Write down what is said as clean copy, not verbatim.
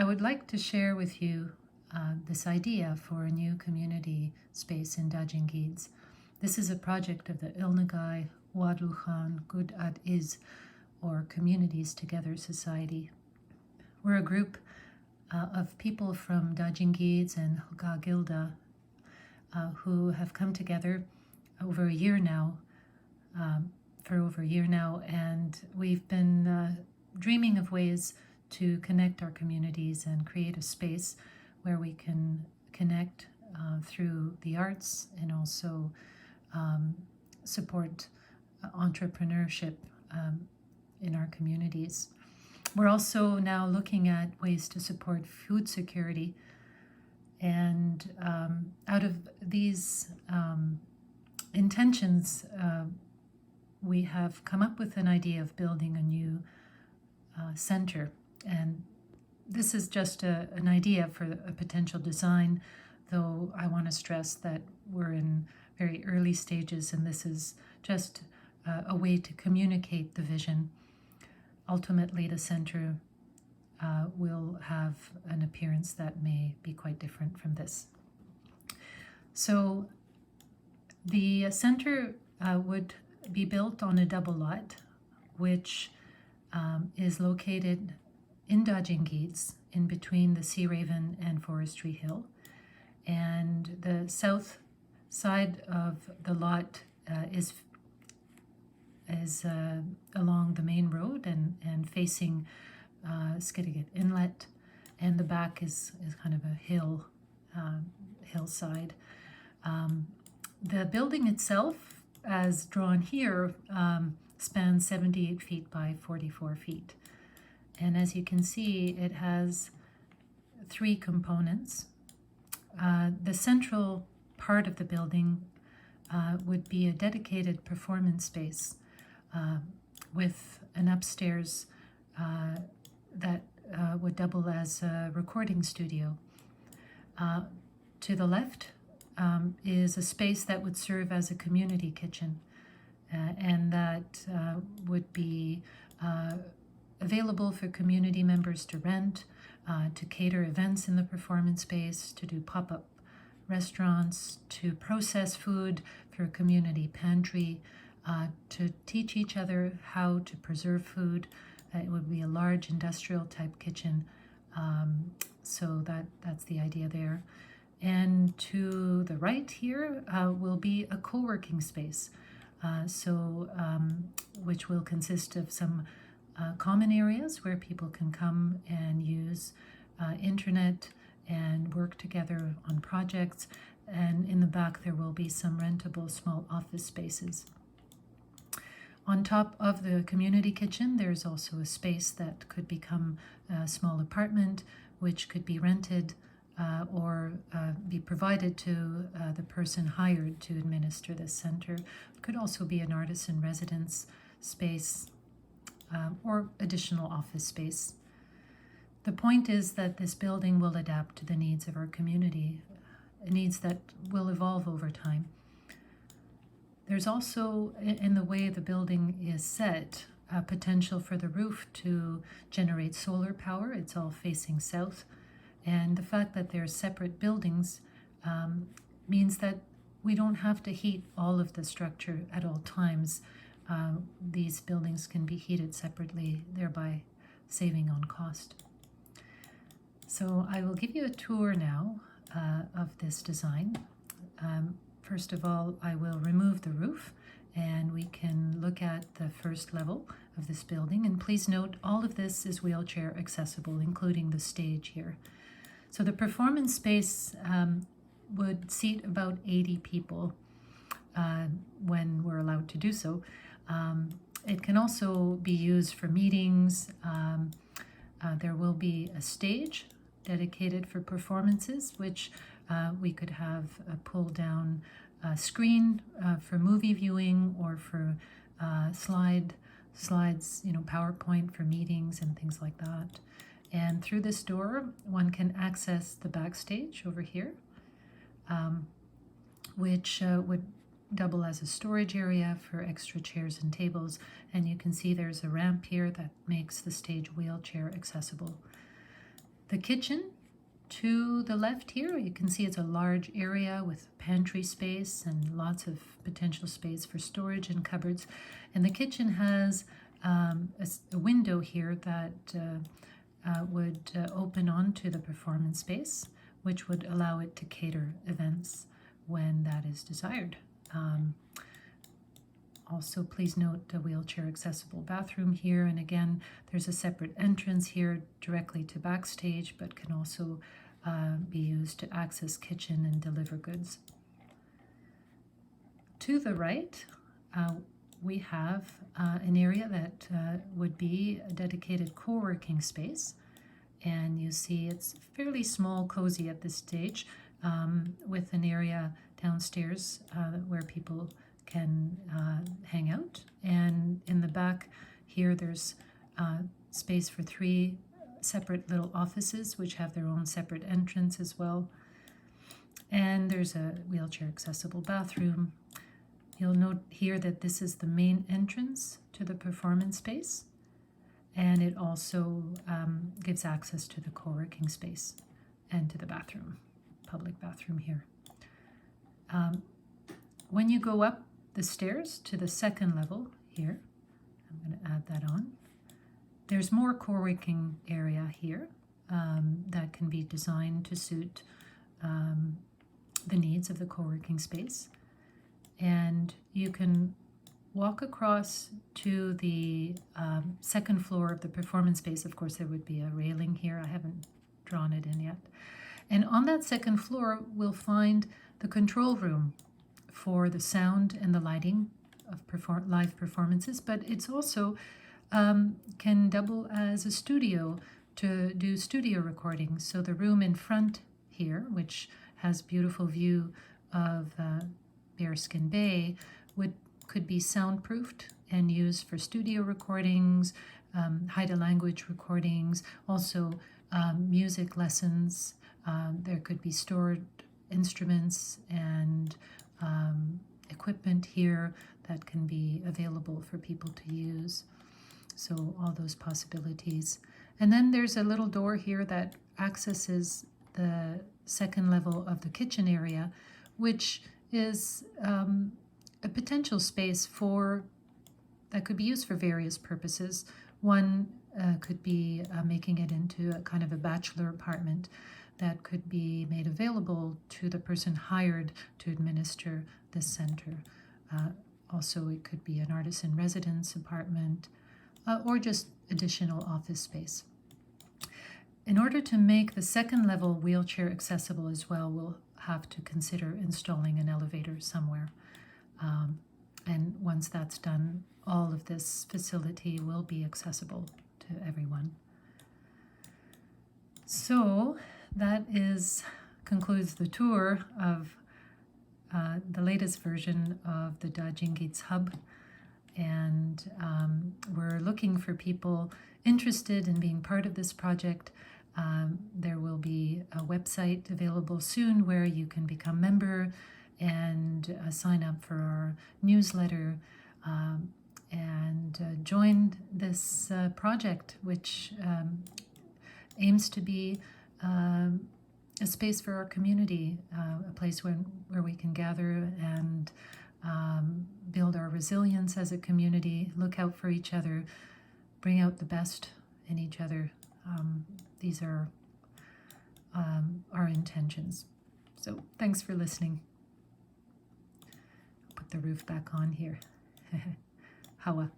I would like to share with you this idea for a new community space in Daajing Giids. This is a project of the Ilnagai Wadluchan Giids, or Communities Together Society. We're a group of people from Daajing Giids and Gilda who have come together over a year now, and we've been dreaming of ways to connect our communities and create a space where we can connect through the arts and also support entrepreneurship in our communities. We're also now looking at ways to support food security, and out of these intentions, we have come up with an idea of building a new center. And this is just an idea for a potential design, though I want to stress that we're in very early stages and this is just a way to communicate the vision. Ultimately, the center will have an appearance that may be quite different from this. So the center would be built on a double lot, which is located in Daajing Giids, in between the Sea Raven and Forestry Hill. And the south side of the lot is along the main road and facing Skidegate Inlet, and the back is kind of a hillside. The building itself, as drawn here, spans 78 feet by 44 feet. And as you can see, it has three components. The central part of the building would be a dedicated performance space with an upstairs that would double as a recording studio. To the left is a space that would serve as a community kitchen, and that would be available for community members to rent, to cater events in the performance space, to do pop-up restaurants, to process food for a community pantry, to teach each other how to preserve food. It would be a large industrial type kitchen, so that's the idea there. And to the right here will be a co-working space, which will consist of some common areas where people can come and use internet and work together on projects. And in the back there will be some rentable small office spaces. On top of the community kitchen, there's also a space that could become a small apartment, which could be rented or be provided to the person hired to administer this center. It could also be an artisan residence space or additional office space. The point is that this building will adapt to the needs of our community, needs that will evolve over time. There's also, in the way the building is set, a potential for the roof to generate solar power. It's all facing south. And the fact that they're separate buildings means that we don't have to heat all of the structure at all times. These buildings can be heated separately, thereby saving on cost. So I will give you a tour now of this design. First of all, I will remove the roof and we can look at the first level of this building. And please note, all of this is wheelchair accessible, including the stage here. So the performance space would seat about 80 people when we're allowed to do so. It can also be used for meetings. There will be a stage dedicated for performances, which we could have a pull-down screen for movie viewing or for slides, PowerPoint for meetings and things like that. And through this door, one can access the backstage over here, which would double as a storage area for extra chairs and tables. And you can see there's a ramp here that makes the stage wheelchair accessible. The kitchen to the left here, you can see it's a large area with pantry space and lots of potential space for storage and cupboards. And the kitchen has a window here that would open onto the performance space, which would allow it to cater events when that is desired. Also, please note the wheelchair accessible bathroom here. And again, there's a separate entrance here directly to backstage, but can also be used to access kitchen and deliver goods. To the right, we have an area that would be a dedicated co-working space. And you see it's fairly small, cozy at this stage, with an area downstairs where people can hang out. And in the back here, there's space for 3 separate little offices, which have their own separate entrance as well. And there's a wheelchair accessible bathroom. You'll note here that this is the main entrance to the performance space, and it also gives access to the co-working space and to the bathroom, public bathroom here. When you go up the stairs to the second level here, I'm going to add that on. There's more co-working area here that can be designed to suit the needs of the co-working space. And you can walk across to the second floor of the performance space. Of course, there would be a railing here. I haven't drawn it in yet. And on that second floor, we'll find the control room for the sound and the lighting of live performances, but it's also can double as a studio to do studio recordings. So the room in front here, which has beautiful view of Bearskin Bay, could be soundproofed and used for studio recordings, Haida language recordings, also music lessons. There could be stored instruments and equipment here that can be available for people to use. So all those possibilities. And then there's a little door here that accesses the second level of the kitchen area, which is a potential space that could be used for various purposes. One could be making it into a kind of a bachelor apartment that could be made available to the person hired to administer this center. Also, it could be an artisan residence apartment or just additional office space. In order to make the second level wheelchair accessible as well, we'll have to consider installing an elevator somewhere. And once that's done, all of this facility will be accessible to everyone. So that concludes the tour of the latest version of the Daajing Giids hub. And we're looking for people interested in being part of this project. There will be a website available soon where you can become a member and sign up for our newsletter and join this project, which aims to be a space for our community, a place where we can gather and build our resilience as a community, look out for each other, bring out the best in each other. These are our intentions. So thanks for listening. Put the roof back on here. Hawa.